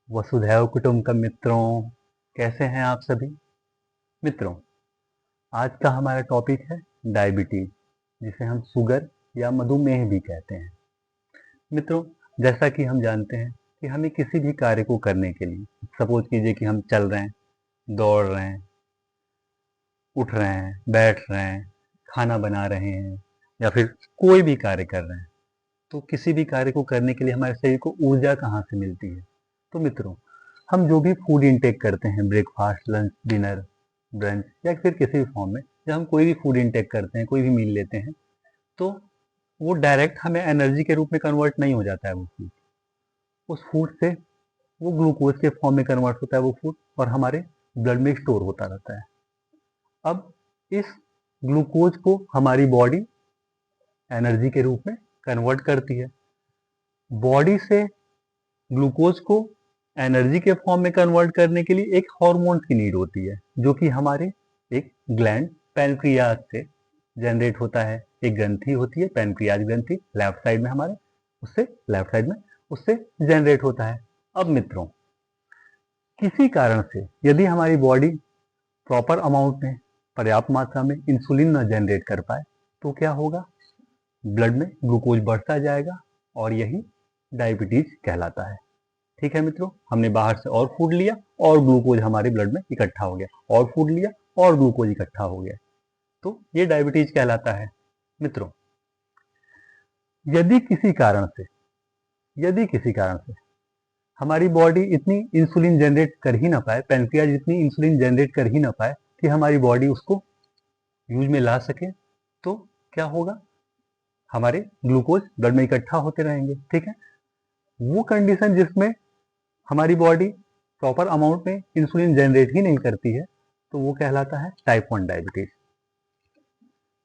वसुधैव कुटुंबकम मित्रों, कैसे हैं आप सभी मित्रों। आज का हमारा टॉपिक है डायबिटीज, जिसे हम शुगर या मधुमेह भी कहते हैं। मित्रों, जैसा कि हम जानते हैं कि हमें किसी भी कार्य को करने के लिए, सपोज कीजिए कि हम चल रहे हैं, दौड़ रहे हैं, उठ रहे हैं, बैठ रहे हैं, खाना बना रहे हैं या फिर कोई भी कार्य कर रहे हैं, तो किसी भी कार्य को करने के लिए हमारे शरीर को ऊर्जा कहाँ से मिलती है। तो मित्रों, हम जो भी फूड इनटेक करते हैं, ब्रेकफास्ट, लंच, डिनर, ब्रंच या फिर किसी भी फॉर्म में, जब हम कोई भी फूड इनटेक करते हैं, कोई भी मील लेते हैं, तो वो डायरेक्ट हमें एनर्जी के रूप में कन्वर्ट नहीं हो जाता है। वो फूड, उस फूड से वो ग्लूकोज के फॉर्म में कन्वर्ट होता है वो फूड, और हमारे ब्लड में स्टोर होता रहता है। अब इस ग्लूकोज को हमारी बॉडी एनर्जी के रूप में कन्वर्ट करती है। बॉडी से ग्लूकोज को एनर्जी के फॉर्म में कन्वर्ट करने के लिए एक हार्मोन की नीड होती है, जो कि हमारे एक ग्लैंड पैनक्रियाज से जनरेट होता है। एक ग्रंथि होती है पैनक्रियाज ग्रंथि, लेफ्ट साइड में हमारे, उससे जनरेट होता है। अब मित्रों, किसी कारण से यदि हमारी बॉडी प्रॉपर अमाउंट में, पर्याप्त मात्रा में इंसुलिन न जनरेट कर पाए, तो क्या होगा? ब्लड में ग्लूकोज बढ़ता जाएगा और यही डायबिटीज कहलाता है। ठीक है मित्रों, हमने बाहर से और फूड लिया और ग्लूकोज हमारे ब्लड में इकट्ठा हो गया, और फूड लिया और ग्लूकोज इकट्ठा हो गया, तो ये डायबिटीज कहलाता है। मित्रों, यदि किसी कारण से हमारी बॉडी इतनी इंसुलिन जनरेट कर ही ना पाए, पैनक्रियाज इतनी इंसुलिन जनरेट कर ही ना पाए कि हमारी बॉडी उसको यूज में ला सके, तो क्या होगा? हमारे ग्लूकोज ब्लड में इकट्ठा होते रहेंगे। ठीक है, वो कंडीशन जिसमें हमारी बॉडी प्रॉपर अमाउंट में इंसुलिन जनरेट ही नहीं करती है, तो वो कहलाता है टाइप 1 डायबिटीज।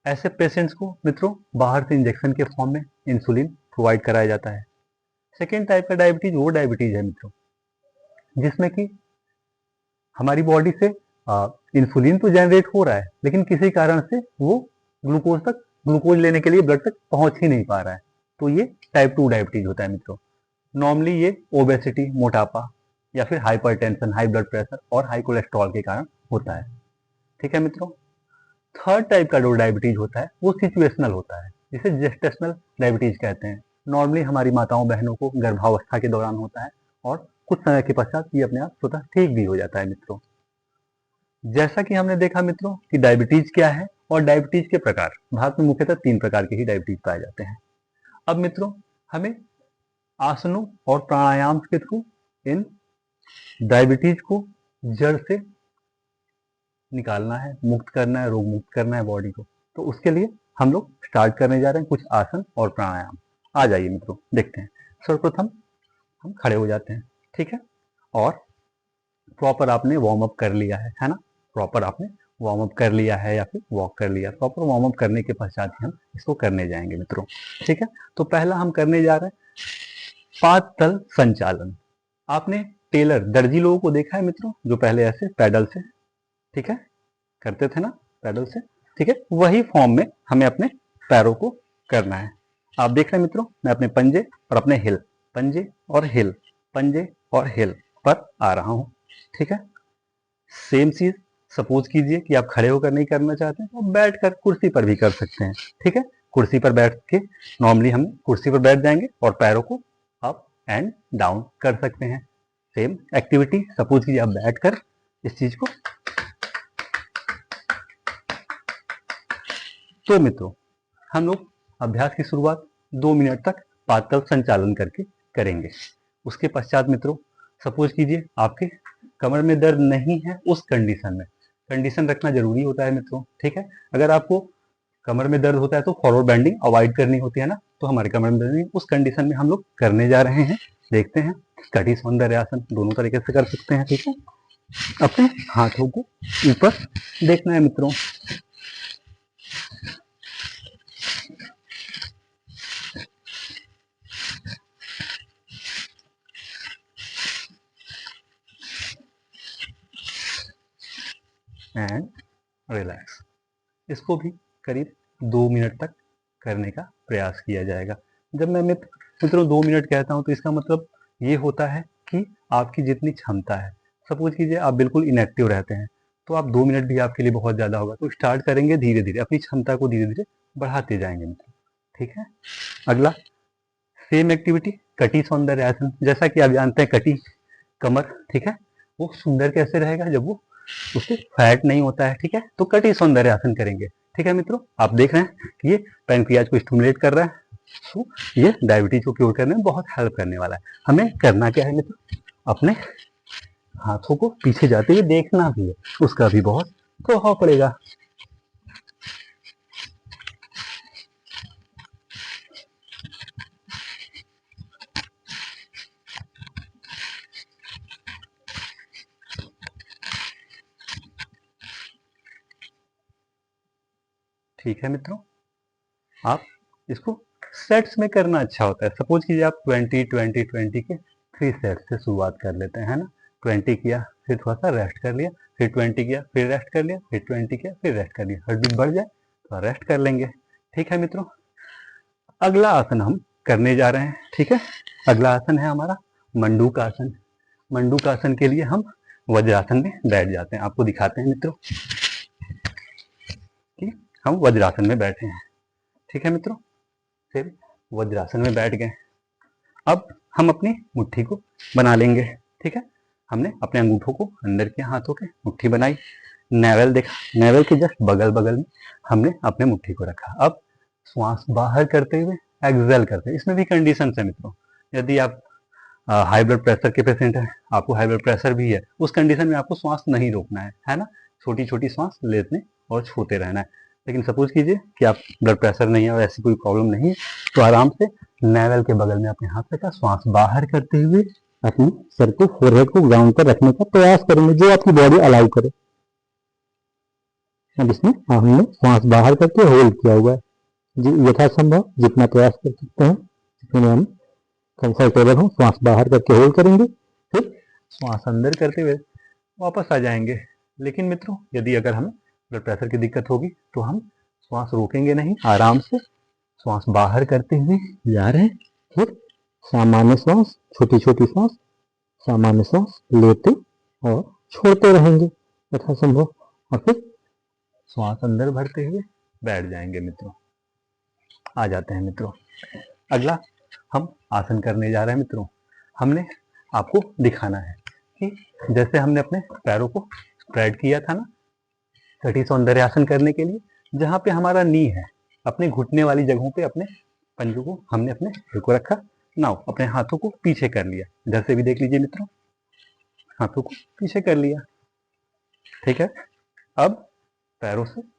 ऐसे पेशेंट्स को मित्रों बाहर से इंजेक्शन के फॉर्म में इंसुलिन प्रोवाइड कराया जाता है। सेकेंड टाइप का डायबिटीज वो डायबिटीज है मित्रों, जिसमें कि हमारी बॉडी से इंसुलिन तो जनरेट हो रहा है, लेकिन किसी कारण से वो ग्लूकोज लेने के लिए ब्लड तक पहुंच ही नहीं पा रहा है, तो ये टाइप 2 डायबिटीज होता है मित्रों। नॉर्मली ये ओबेसिटी, मोटापा या फिर हाइपरटेंशन, हाई ब्लड प्रेशर और हाई कोलेस्ट्रॉल के कारण होता है। ठीक है मित्रों, थर्ड टाइप का जो डायबिटीज होता है वो सिचुएशनल होता है, जिसे जेस्टेशनल डायबिटीज कहते हैं। नॉर्मली हमारी माताओं बहनों को गर्भावस्था के दौरान होता है और कुछ समय के पश्चात ये अपने आप स्वतः ठीक भी हो जाता है मित्रों। जैसा कि हमने देखा मित्रों कि डायबिटीज क्या है और डायबिटीज के प्रकार, भारत में मुख्यतः 3 प्रकार के ही डायबिटीज पाए जाते हैं। अब मित्रों, हमें आसनों और प्राणायाम के थ्रू इन डायबिटीज को जड़ से निकालना है, मुक्त करना है, रोग मुक्त करना है बॉडी को। तो उसके लिए हम लोग स्टार्ट करने जा रहे हैं कुछ आसन और प्राणायाम। आ जाइए मित्रों, देखते हैं। सर्वप्रथम हम खड़े हो जाते हैं। ठीक है, और प्रॉपर आपने वार्म अप कर लिया है ना? प्रॉपर आपने वार्म अप कर लिया है या फिर वॉक कर लिया। प्रॉपर वार्म अप करने के पश्चात ही हम इसको करने जाएंगे मित्रों। ठीक है, तो पहला हम करने जा रहे हैं पाद तल संचालन। आपने टेलर, दर्जी लोगों को देखा है मित्रों, जो पहले ऐसे पैडल से, ठीक है, करते थे ना, पैडल से। ठीक है, वही फॉर्म में हमें अपने पैरों को करना है। आप देख रहे हैं मित्रों, मैं अपने पंजे और अपने हिल, पंजे और हिल, पंजे और हिल पर आ रहा हूं। ठीक है, सेम चीज सपोज कीजिए कि आप खड़े होकर नहीं करना चाहते हैं, तो बैठकर कुर्सी पर भी कर सकते हैं। ठीक है, कुर्सी पर बैठ के नॉर्मली हम कुर्सी पर बैठ जाएंगे और पैरों को अप एंड डाउन कर सकते हैं। सेम एक्टिविटी, सपोज कीजिए आप बैठकर इस चीज को। तो मित्रों, हम लोग अभ्यास की शुरुआत 2 मिनट तक पाद संचालन करके करेंगे। उसके पश्चात मित्रों, सपोज कीजिए आपके कमर में दर्द नहीं है, उस कंडीशन में, कंडीशन रखना जरूरी होता है मित्रों। ठीक है, अगर आपको कमर में दर्द होता है तो फॉरवर्ड बेंडिंग अवॉइड करनी होती है ना, तो हमारे कमर में दर्द नहीं, उस कंडीशन में हम लोग करने जा रहे हैं। देखते हैं, कटी सौंदर्य आसन दोनों तरीके से कर सकते हैं। ठीक है, अपने हाथों को ऊपर देखना है मित्रों। And relax. इसको भी करीब 2 मिनट तक करने का प्रयास किया जाएगा। जब मैं मित्रों 2 मिनट कहता हूं, तो इसका मतलब ये होता है कि आपकी जितनी क्षमता है, सपोज कीजिए आप बिल्कुल इनएक्टिव रहते हैं, तो आप 2 मिनट भी आपके लिए बहुत ज़्यादा होगा, तो स्टार्ट करेंगे धीरे धीरे, अपनी क्षमता को धीरे धीरे बढ़ाते जाएंगे मित्रों। ठीक है, अगला सेम एक्टिविटी कटी सौंदर्य आसन। जैसा कि आप जानते हैं कटी कमर, ठीक है, वो सुंदर कैसे रहेगा जब वो उससे फैट नहीं होता है। ठीक है, तो कटी सौंदर्य आसन करेंगे। ठीक है मित्रों, आप देख रहे हैं कि ये पैनक्रियाज को स्टिमुलेट कर रहा है, तो ये डायबिटीज को क्योर करने में बहुत हेल्प करने वाला है। हमें करना क्या है मित्रों, अपने हाथों को पीछे जाते हुए देखना भी है, उसका भी बहुत प्रभाव पड़ेगा। ठीक है मित्रों, आप इसको सेट्स में करना अच्छा होता है। सपोज कीजिए आप 20-20-20 के 3 सेट्स से शुरुआत कर लेते हैं, है ना। 20 किया, फिर थोड़ा सा रेस्ट कर लिया, फिर 20 किया, फिर रेस्ट कर लिया, फिर 20 किया, फिर रेस्ट कर लिया। हड्डी बढ़ जाए तो रेस्ट कर लेंगे। ठीक है मित्रों, अगला आसन हम करने जा रहे हैं। ठीक है, अगला आसन है हमारा मंडूक आसन। मंडूक आसन के लिए हम वज्रासन में बैठ जाते हैं। आपको दिखाते हैं मित्रों कि हम वज्रासन में बैठे हैं। ठीक है मित्रों, फिर वज्रासन में बैठ गए। अब हम अपनी मुट्ठी को बना लेंगे। ठीक है, हमने अपने अंगूठों को अंदर के हाथों के मुट्ठी बनाई, नेवल देखा, नेवल के जस्ट बगल बगल में हमने अपने मुट्ठी को रखा। अब श्वास बाहर करते हुए एक्सहेल करते हैं। इसमें भी कंडीशन है मित्रों, यदि आप हाई ब्लड प्रेशर के पेशेंट हैं, आपको हाई ब्लड प्रेशर भी है, उस कंडीशन में आपको श्वास नहीं रोकना है ना, छोटी छोटी श्वास लेते और छोड़ते रहना है। लेकिन सपोज कीजिए कि आप ब्लड प्रेशर नहीं है और ऐसी कोई प्रॉब्लम नहीं है, तो आराम से नेवल के बगल में अपने हाथ रखा, श्वास बाहर करते हुए अपने सर को, फोरहेड को ग्राउंड पर रखने का प्रयास करेंगे, जो आपकी बॉडी अलाउ करे। अब इसमें हमने श्वास बाहर करके होल्ड किया हुआ है जी, यथासंभव जितना प्रयास कर सकते हैं, जितने हम कंफर्टेबल हो, श्वास बाहर करके होल्ड करेंगे, फिर श्वास अंदर करते हुए वापस आ जाएंगे। लेकिन मित्रों, यदि अगर हमें ब्लड प्रेशर की दिक्कत होगी तो हम श्वास रोकेंगे नहीं, आराम से श्वास बाहर करते हुए जा रहे हैं, फिर सामान्य श्वास, छोटी छोटी श्वास, सामान्य श्वास लेते और छोड़ते रहेंगे यथासंभव, और फिर श्वास अंदर भरते हुए बैठ जाएंगे मित्रों। आ जाते हैं मित्रों, अगला हम आसन करने जा रहे हैं मित्रों। हमने आपको दिखाना है कि जैसे हमने अपने पैरों को स्प्रेड किया था ना कटी सौंदर्य आसन करने के लिए, जहाँ पे हमारा नी है, अपने घुटने वाली जगहों पे अपने पंजों को हमने अपने सिर को रखा, नाउ अपने हाथों को पीछे कर लिया। इधर से भी देख लीजिए मित्रों, हाथों को पीछे कर लिया। ठीक है, अब पैरों से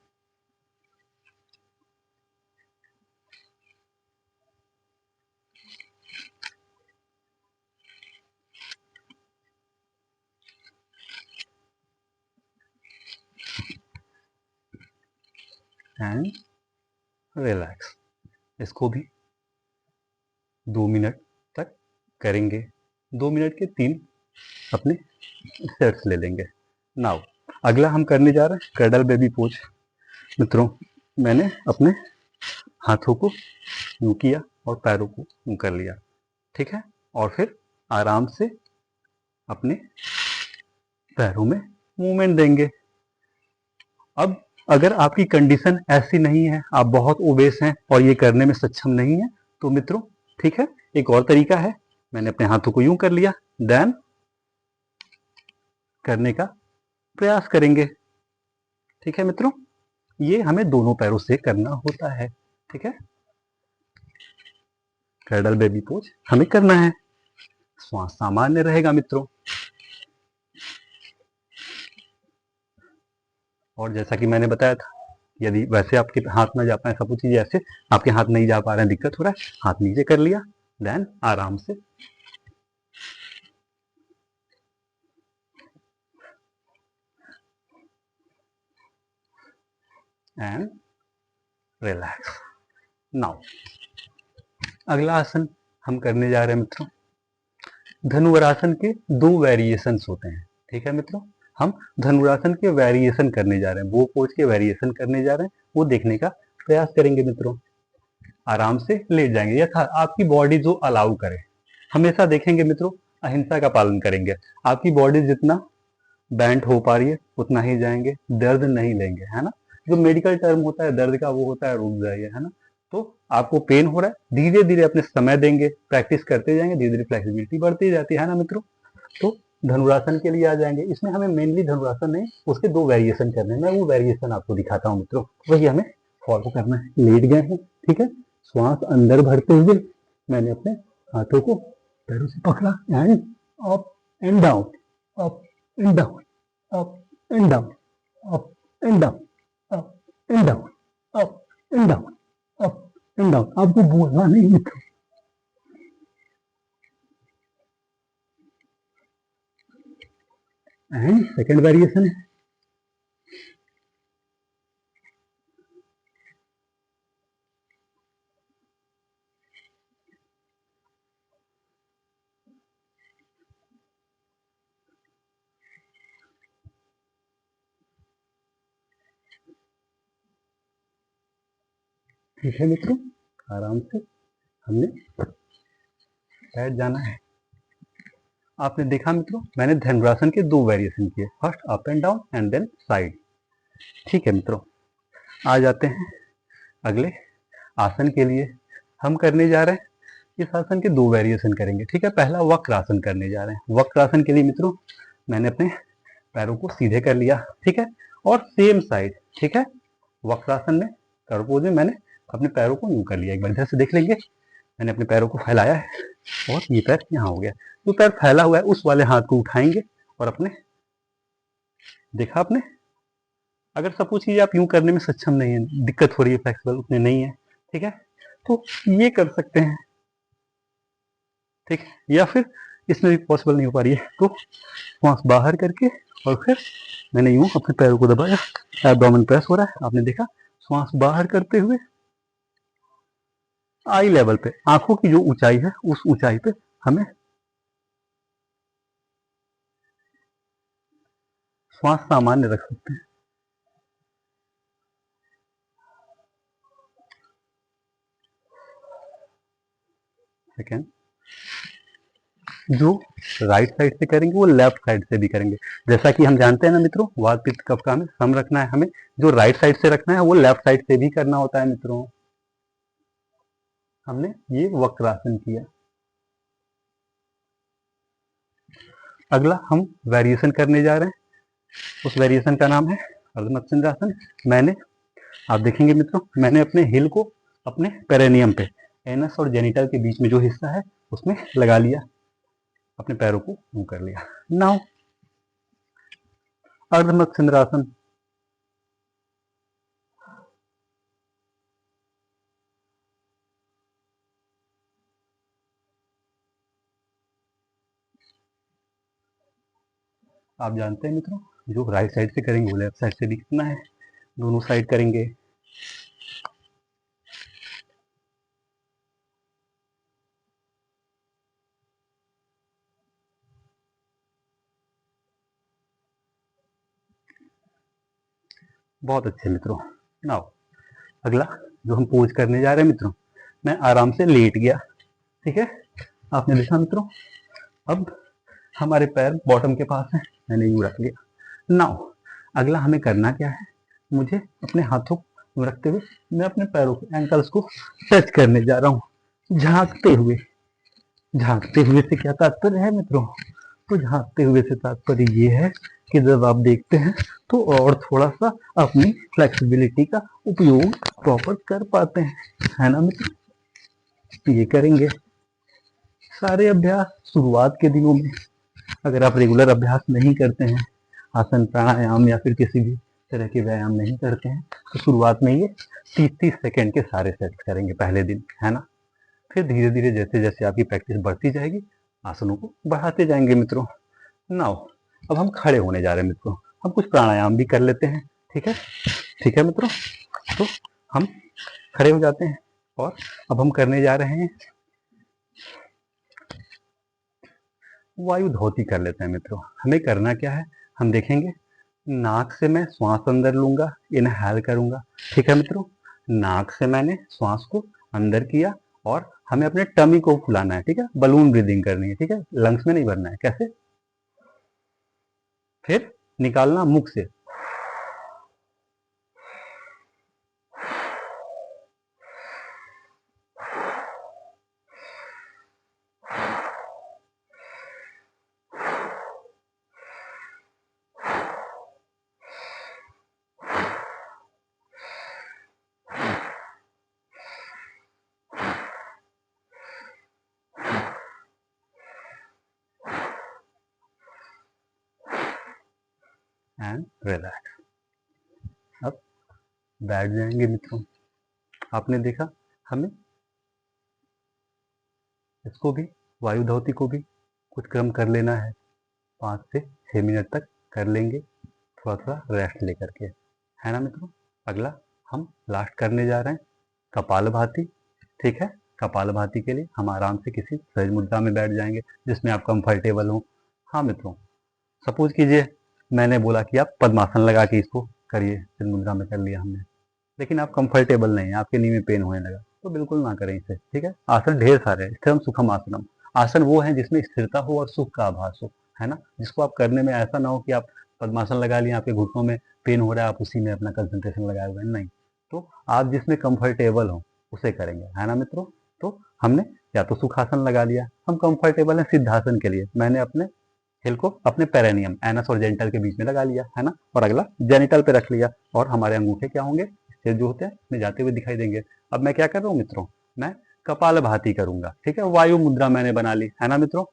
एंड रिलैक्स, इसको भी 2 मिनट तक करेंगे। 2 मिनट के 3 अपने सेट्स ले लेंगे। नाउ अगला हम करने जा रहे हैं क्रैडल बेबी पोज। मित्रों, मैंने अपने हाथों को यूं किया और पैरों को यूं कर लिया। ठीक है, और फिर आराम से अपने पैरों में मूवमेंट देंगे। अब अगर आपकी कंडीशन ऐसी नहीं है, आप बहुत ओबेस हैं और ये करने में सक्षम नहीं है, तो मित्रों ठीक है, एक और तरीका है। मैंने अपने हाथों को यूं कर लिया, देन करने का प्रयास करेंगे। ठीक है मित्रों, ये हमें दोनों पैरों से करना होता है। ठीक है, क्रैडल बेबी पोज हमें करना है, श्वास सामान्य रहेगा मित्रों। और जैसा कि मैंने बताया था, यदि वैसे आपके हाथ ना जा पाए, सब चीजें ऐसे आपके हाथ नहीं जा पा रहे हैं, दिक्कत हो रहा है, हाथ नीचे कर लिया, देन आराम से एंड रिलैक्स। नाउ अगला आसन हम करने जा रहे हैं मित्रों, धनुरासन के 2 वेरिएशंस होते हैं। ठीक है मित्रों, हम धनुरासन के वेरिएशन करने जा रहे हैं, वो पोज के वेरिएशन करने जा रहे हैं, वो देखने का प्रयास करेंगे मित्रों। आराम से लेट जाएंगे, या आपकी बॉडी जो अलाउ करे। हमेशा देखेंगे मित्रों, अहिंसा का पालन करेंगे। आपकी बॉडी जितना बैंड हो पा रही है उतना ही जाएंगे, दर्द नहीं लेंगे, है ना। जो मेडिकल टर्म होता है दर्द का वो होता है रुक जाइए, है ना। तो आपको पेन हो रहा है, धीरे धीरे अपने समय देंगे, प्रैक्टिस करते जाएंगे, धीरे धीरे फ्लेक्सिबिलिटी बढ़ती जाती है ना मित्रों। तो धनुरासन के लिए आ जाएंगे। इसमें हमें मेनली धनुरासन नहीं, उसके 2 वेरिएशन करने हैं। मैं वो वेरिएशन आपको दिखाता हूँ मित्रों, वही हमें फॉलो करना है। लेट गए हैं, ठीक है, श्वास अंदर भरते हुए मैंने अपने हाथों को पैरों से पकड़ा and up and down, up and down, up and down, up and down, up and down, up and down, up and down. आपको बोलना नहीं मित्रों। एंड सेकेंड वेरिएशन है, ठीक है मित्रों, आराम से हमने बैठ जाना है। आपने देखा मित्रों, मैंने धनुरासन के 2 वेरिएशन किए, first up and down and then side. ठीक है मित्रों, आ जाते हैं अगले आसन के लिए। हम करने जा रहे हैं, इस आसन के 2 वेरिएशन करेंगे, ठीक है। पहला वक्रासन करने जा रहे हैं। वक्रासन के लिए मित्रों मैंने अपने पैरों को सीधे कर लिया, ठीक है, और सेम साइड, ठीक है। वक्रासन में कर्व पोज में मैंने अपने पैरों को यूं कर लिया। एक बार इधर से देख लेंगे, मैंने अपने पैरों को फैलाया है और ये पैर यहाँ हो गया। जो पैर फैला हुआ है उस वाले हाथ को उठाएंगे और अपने, देखा आपने, अगर सपोज कीजिए आप यूं करने में सक्षम नहीं है, दिक्कत हो रही है, फ्लेक्सिबल उतने नहीं है, ठीक है, तो ये कर सकते हैं, ठीक है। या फिर इसमें भी पॉसिबल नहीं हो पा रही है तो श्वास बाहर करके और फिर मैंने यूं अपने पैरों को दबाया, एब्डोमेन प्रेस हो रहा है, आपने देखा। श्वास बाहर करते हुए आई लेवल पे, आंखों की जो ऊंचाई है उस ऊंचाई पे हमें श्वास सामान्य रख सकते हैं। सेकेंड, जो राइट साइड से करेंगे वो लेफ्ट साइड से भी करेंगे। जैसा कि हम जानते हैं ना मित्रों, वात पित्त कफ का हमें सम रखना है, हमें जो राइट साइड से रखना है वो लेफ्ट साइड से भी करना होता है मित्रों। हमने ये वक्रासन किया। अगला हम वेरिएशन करने जा रहे हैं, उस वेरिएशन का नाम है अर्धमत्स्येंद्रासन। मैंने, आप देखेंगे मित्रों, मैंने अपने हिल को अपने पेरेनियम पे, एनस और जेनिटल के बीच में जो हिस्सा है उसमें लगा लिया, अपने पैरों को मूव कर लिया। नाउ अर्धमत्स्येंद्रासन। आप जानते हैं मित्रों, जो राइट साइड से करेंगे वो लेफ्ट साइड से भी कितना है, दोनों साइड करेंगे। बहुत अच्छे मित्रों। नाउ अगला जो हम पोज करने जा रहे हैं मित्रों, मैं आराम से लेट गया, ठीक है, आपने देखा मित्रों। अब हमारे पैर बॉटम के पास है, मैंने यूं रख लिया। नाउ अगला हमें करना क्या है, मुझे अपने हाथों को रखते हुए मैं अपने पैरों के एंकल्स को टच करने जा रहा हूँ, झांकते हुए। झांकते हुए से क्या तात्पर्य है मित्रों, तो झांकते हुए से तात्पर्य ये है कि जब आप देखते हैं तो और थोड़ा सा अपनी फ्लेक्सिबिलिटी का उपयोग प्रॉपर कर पाते हैं, है ना मित्र। ये करेंगे सारे अभ्यास शुरुआत के दिनों में। अगर आप रेगुलर अभ्यास नहीं करते हैं, आसन प्राणायाम या फिर किसी भी तरह के व्यायाम नहीं करते हैं, तो शुरुआत में ये 30-30 सेकेंड के सारे सेट्स करेंगे पहले दिन, है ना। फिर धीरे धीरे जैसे जैसे आपकी प्रैक्टिस बढ़ती जाएगी आसनों को बढ़ाते जाएंगे मित्रों। नाउ अब हम खड़े होने जा रहे हैं मित्रों, हम कुछ प्राणायाम भी कर लेते हैं, ठीक है। ठीक है मित्रों, तो हम खड़े हो जाते हैं और अब हम करने जा रहे हैं वायु धोती कर लेते हैं मित्रों। हमें करना क्या है, हम देखेंगे नाक से मैं श्वास अंदर लूंगा, इनहेल करूंगा, ठीक है मित्रों। नाक से मैंने श्वास को अंदर किया और हमें अपने टमी को फुलाना है, ठीक है, बलून ब्रीदिंग करनी है, ठीक है, लंग्स में नहीं भरना है। कैसे? फिर निकालना मुख से, एंड रिलैक्स। अब बैठ जाएंगे मित्रों। आपने देखा, हमें इसको भी, वायु धौती को भी कुछ क्रम कर लेना है, 5 से 6 मिनट तक कर लेंगे, थोड़ा थोड़ा रेस्ट लेकर के, है ना मित्रों। अगला हम लास्ट करने जा रहे हैं कपालभाति, ठीक है। कपालभाति के लिए हम आराम से किसी सहज मुद्रा में बैठ जाएंगे जिसमें आप कंफर्टेबल हो। हाँ मित्रों, सपोज कीजिए मैंने बोला कि आप पद्मासन लगा के इसको करिए, सहज मुद्रा में कर लिया हमने, लेकिन आप कंफर्टेबल नहीं है, आपके नी में पेन होने लगा, तो बिल्कुल ना करें इसे, ठीक है। आसन ढेर सारे हैं, स्थिरम सुखम आसनम। आसन वो है जिसमें स्थिरता हो और सुख का आभास हो, है ना, जिसको आप करने में ऐसा ना हो कि आप पद्मासन लगा लिए, आपके घुटनों में पेन हो रहा है, आप उसी में अपना कंसंट्रेशन लगाए हुए हैं, नहीं। तो आप जिसमें कंफर्टेबल हो उसे करेंगे, है ना मित्रों। तो हमने या तो सुखासन लगा लिया, हम कंफर्टेबल हैं सिद्धासन के लिए, मैंने अपने हिल को अपने पेरेनियम, एनस और जेनिटल के बीच में लगा लिया, है ना, और अगला जेनिटल पे रख लिया, और हमारे अंगूठे क्या होंगे, सिर जो होते हैं में जाते हुए दिखाई देंगे। अब मैं क्या कर रहा हूँ मित्रों, मैं कपालभाति करूंगा, ठीक है। वायु मुद्रा मैंने बना ली, है ना मित्रों।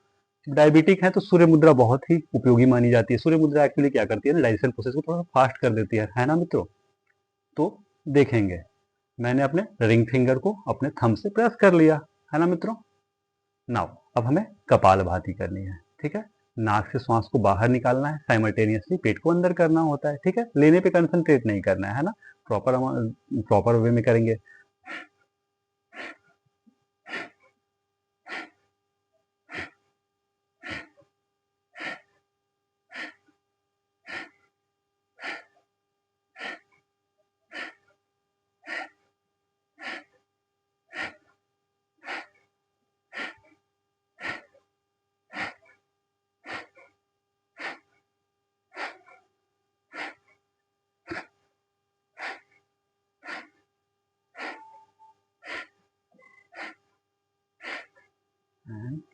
डायबिटिक है तो सूर्य मुद्रा बहुत ही उपयोगी मानी जाती है। सूर्य मुद्रा एक्चुअली क्या करती है ना, डाइजेशन प्रोसेस को थोड़ा फास्ट कर देती है ना मित्रों। तो देखेंगे मैंने अपने रिंग फिंगर को अपने थंब से प्रेस कर लिया, है ना मित्रों। नाउ अब हमें कपालभाति करनी है, ठीक है। नाक से श्वास को बाहर निकालना है, साइमल्टेनियसली पेट को अंदर करना होता है, ठीक है। लेने पे कंसंट्रेट नहीं करना है ना, प्रॉपर वे में करेंगे।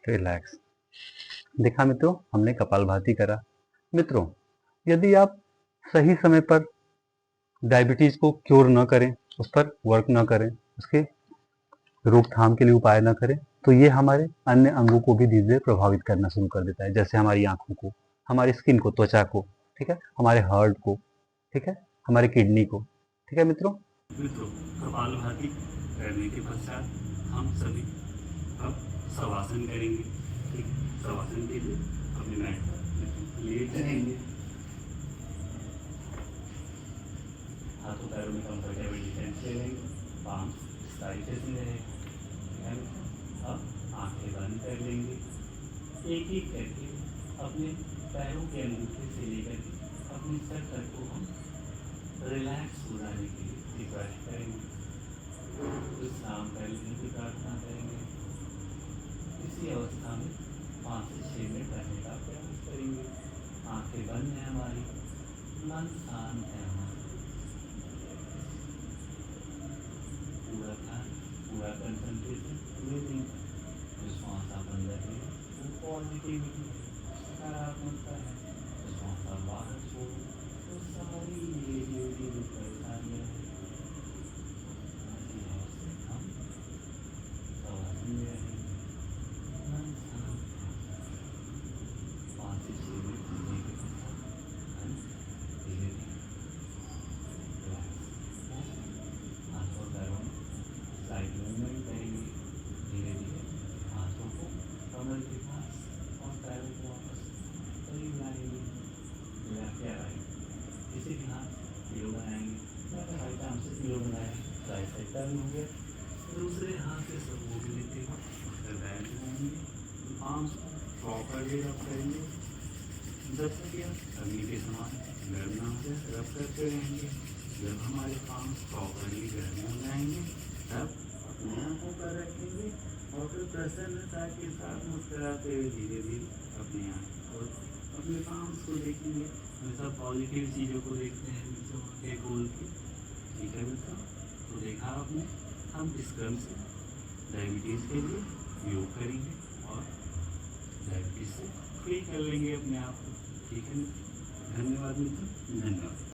रिलैक्स। देखा मित्रों, हमने कपालभाति करा। मित्रों, यदि आप सही समय पर डायबिटीज को क्योर न करें, उस पर वर्क न करें, उसके रोकथाम के लिए उपाय न करें, तो ये हमारे अन्य अंगों को भी धीरे धीरे प्रभावित करना शुरू कर देता है, जैसे हमारी आंखों को, हमारी स्किन को, त्वचा को, ठीक है, हमारे हार्ट को, ठीक है, हमारे किडनी को, ठीक है मित्रों। कपालभाति करने के पश्चात हम सभी अब शवासन करेंगे, ठीक। शवासन के लिए अपने मैट पर लेट जाएंगे, हाथों पैरों में कंफर्टेबल डिफेंस ले लेंगे, पाम तरीके से रहेगा। अब आंखें बंद कर लेंगे, एक एक करके अपने पैरों के अंगूठे से लेकर अपने सर तक को हम रिलैक्स हो जाने के लिए रिक्वेस्ट करेंगे, विश्राम कर लेने की प्रार्थना करेंगे। इसी अवस्था में 5 से 6 मिनट रहने का प्रयास करेंगे। आंखें बंद है हमारी, मन शांत है हमारा, पूरा ध्यान, पूरा कंसंट्रेशन पूरे दिन जो श्वास आप अंदर है वो पॉजिटिविटी सकारात्मकता है, जो श्वास आप बाहर छोड़ो तो सारी नेगेटिविटी परेशानियाँ हैं हम शवासन में रहेंगे, मन शांत है। 5 से 6 मिनट जीने के पश्चात हम धीरे धीरे हाथों पैरों में साइड मूवमेंट करेंगे, धीरे धीरे हाथों को कमर के पास और पैरों को वापस करीब लाएंगे, लेफ्ट या राइट, किसी भी हाथ पिलो बनाएंगे, या तो राइट आर्म से पिलो बनाए, राइट साइड टर्न हो गया, दूसरे हाथ से सपोर्ट लेते हुए फिर बैठ जाएंगे, आर्म्स को प्रॉपरली रब करेंगे, जब तक यह अग्नि के समान गर्म ना हो जाए रब करते रहेंगे। जब हमारे आर्म्स प्रॉपरली गर्म हो जाएंगे तब अपने आंखों पर रखेंगे और फिर प्रसन्नता के साथ मुस्कुराते हुए धीरे धीरे अपने आँख और अपने पाम्स को देखेंगे। हमेशा पॉजिटिव चीज़ों को देखते हैं मित्रों, आँखें खोल के। ठीक है मित्रों, तो देखा आपने, हम इस क्रम से डायबिटीज़ के लिए योग करेंगे और डायबिटीज़ से फ्री कर लेंगे अपने आप को। ठीक है मित्रों, धन्यवाद मित्रों, धन्यवाद।